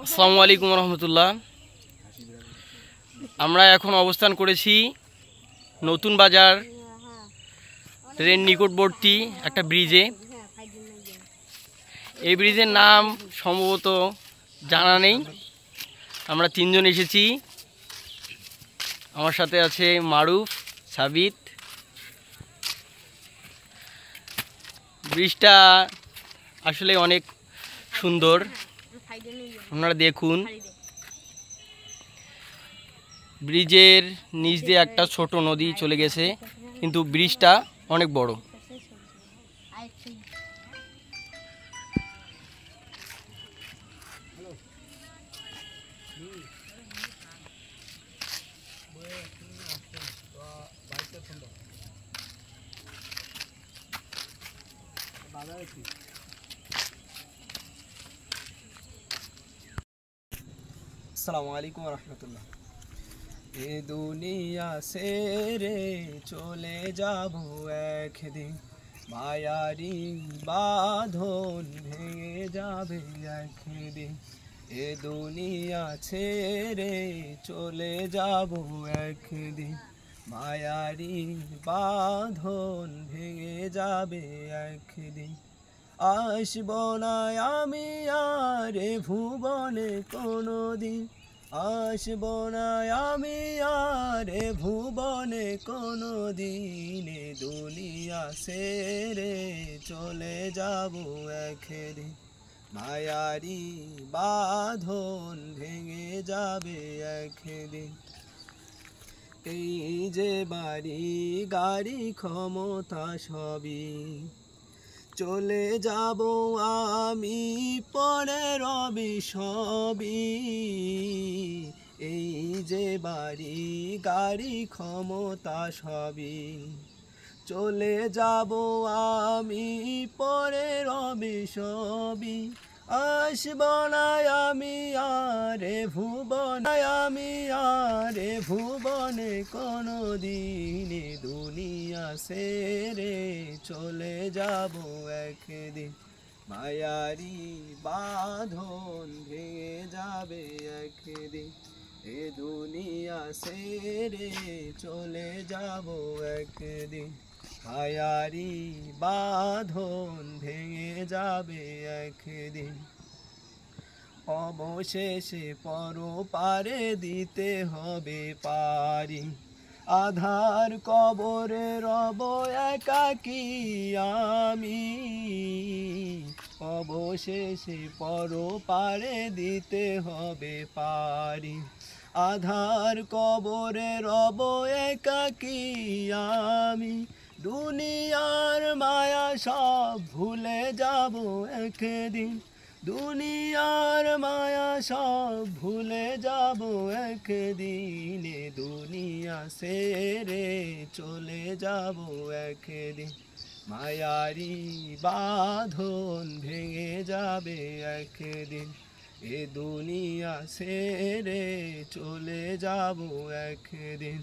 আসসালামু আলাইকুম রহমতুল্লাহ। আমরা এখন অবস্থান করেছি নতুন বাজার ট্রেন নিকটবর্তী একটা ব্রিজে। এই ব্রিজের নাম সম্ভবত জানা নেই। আমরা তিনজন এসেছি, আমার সাথে আছে মারুফ, সাবিত। ব্রিজটা আসলে অনেক সুন্দর, আপনারা দেখুন। ব্রিজের নিচ দিয়ে একটা ছোট নদী চলে গেছে, কিন্তু ব্রিজটা অনেক বড়। আসসালামু আলাইকুম রহমতুল্লাহ। এ দুনিয়া ছেড়ে চলে যাব একদিন, মায়ারি বাঁধন ভেঙে যাবে একদিন। এ দুনিয়া ছেড়ে চলে যাব একদিন, মায়ারি বাঁধন ভেঙে যাবে একদিন। আসব না আমি আর এ ভুবনে কোনোদিন, আসব না আমি আর এ ভুবনে কোনোদিন। এ দুনিয়া ছেড়ে চলে যাব একদিন, মায়ারি বাঁধন ভেঙে যাবে একদিন। এই যে বাড়ি গাড়ি ক্ষমতা সবই চলে যাব আমি পরে রবি সবই। এই যে বাড়ি গাড়ি ক্ষমতা সবই চলে যাব আমি পরে রবি সবই। আসব না আমি আর এ ভুবনে, আমি আর এ ভুবনে কোনোদিন। দুনিয়া ছেড়ে চলে যাব একদিন, মায়ারি বাঁধন ভেঙে যাবে একদিন। এ দুনিয়া ছেড়ে চলে যাব একদিন, মায়ারি বাঁধন ভেঙে যাবে একদিন। অবশেষে পরপারে দিতে হবে পারি, আধার কবরে রব একাকী আমি। অবশেষে পরপারে দিতে হবে পারি, আধার কবরে রব একাকী আমি। দুনিয়ার মায়া সব ভুলে যাব একদিন, দুনিয়ার মায়া সব ভুলে যাব একদিন। দুনিয়া ছেড়ে চলে যাব একদিন, মায়ারি বাঁধন ভেঙে যাবে একদিন। এ দুনিয়া ছেড়ে চলে যাব একদিন,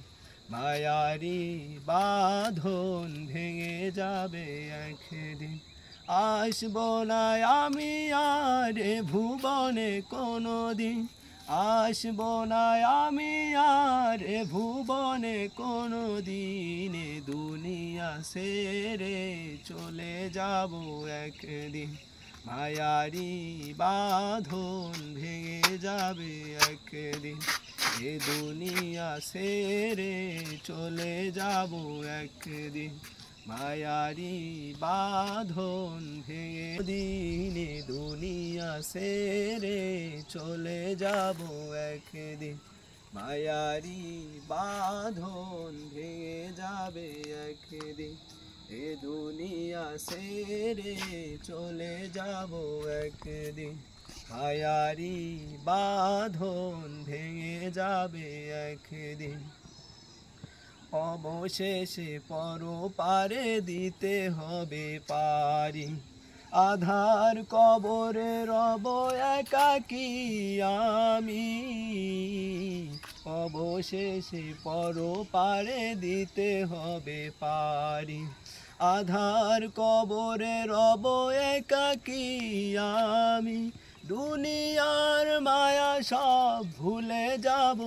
মায়ারি বাঁধন ভেঙে যাবে একদিন। আসব না আমি আর এ ভুবনে কোনোদিন, আসব না আমি আর এ ভুবনে কোনোদিন। দুনিয়া ছেড়ে চলে যাব একদিন, মায়ারি বাঁধন ভেঙে যাবে একদিন। এ দুনিয়া ছেড়ে চলে যাব একদিন, মায়ারি বাঁধন ভেঙে দিন। দুনিয়া ছেড়ে চলে যাব একদিন, মায়ারি বাঁধন ভেঙে যাবে একদিন। এ দুনিয়া ছেড়ে চলে যাব একদিন, মায়ারি বাঁধন ভেঙে যাবে একদিন। অবশেষে পরপারে দিতে হবে পারি, আধার কবরে রব একাকী আমি। অবশেষে পরপারে দিতে হবে পারি, আধার কবরে রব একাকী আমি। দুনিয়ার মায়া সব ভুলে যাব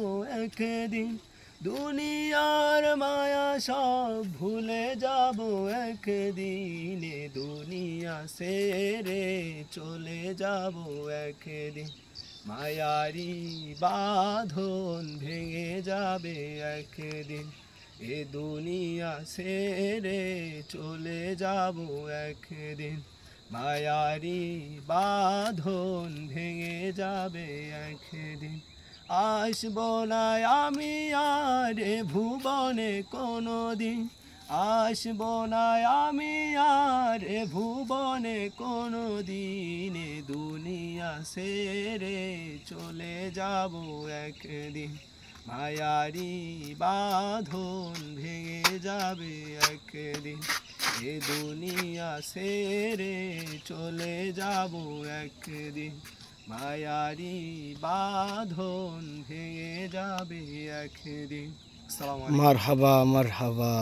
একদিন, দুনিয়ার মায়া সব ভুলে যাব একদিন, এ দুনিয়া ছেড়ে চলে যাব একদিন, মায়ারি বাঁধন ভেঙে যাবে একদিন, এ দুনিয়া ছেড়ে চলে যাব একদিন, মায়ারি বাঁধন ভেঙে যাবে একদিন। আসব না আমি আর এ ভুবনে কোনো দিন, আসব না আমি আর এ ভুবনে কোনো দিন, এ দুনিয়া ছেড়ে চলে যাব একদিন, মায়ারি বাঁধন ভেঙে যাবে একদিন, এ দুনিয়া ছেড়ে চলে যাব একদিন, মায়ারি বাঁধন ভেঙে যাবে একদিন। আসসালামু আলাইকুম। মারহাবা মারহাবা।